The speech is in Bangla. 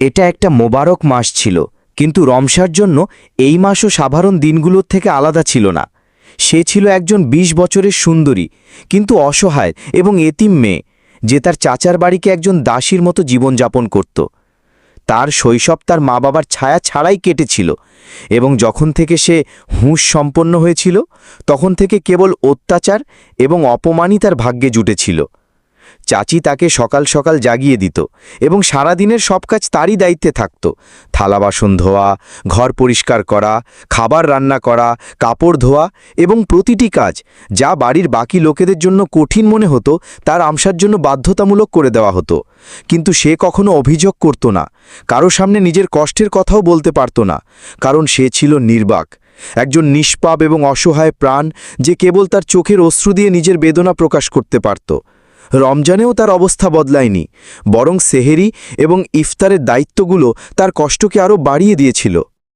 এটা একটা মোবারক মাস ছিল, কিন্তু রমসার জন্য এই মাসও সাধারণ দিনগুলোর থেকে আলাদা ছিল না। সে ছিল একজন ২০ বছরের সুন্দরী কিন্তু অসহায় এবং এতিম মেয়ে, যে তার চাচার বাড়িকে একজন দাসীর মতো জীবনযাপন করত। তার শৈশব তার মা বাবার ছায়া ছাড়াই কেটেছিল, এবং যখন থেকে সে হুঁশ সম্পন্ন হয়েছিল তখন থেকে কেবল অত্যাচার এবং অপমানই তার ভাগ্যে জুটেছিল। চাচি তাকে সকাল সকাল জাগিয়ে দিত এবং সারাদিনের সব কাজ তারই দায়িত্বে থাকত। থালা বাসন ধোয়া, ঘর পরিষ্কার করা, খাবার রান্না করা, কাপড় ধোয়া এবং প্রতিটি কাজ যা বাড়ির বাকি লোকেদের জন্য কঠিন মনে হতো তার আমসার জন্য বাধ্যতামূলক করে দেওয়া হতো। কিন্তু সে কখনো অভিযোগ করত না, কারো সামনে নিজের কষ্টের কথাও বলতে পারত না, কারণ সে ছিল নির্বাক, একজন নিষ্পাপ এবং অসহায় প্রাণ যে কেবল তার চোখের অশ্রু দিয়ে নিজের বেদনা প্রকাশ করতে পারত। রমজানেও তার অবস্থা বদলায়নি, বরং সেহেরি এবং ইফতারের দায়িত্বগুলো তার কষ্টকে আরও বাড়িয়ে দিয়েছিল।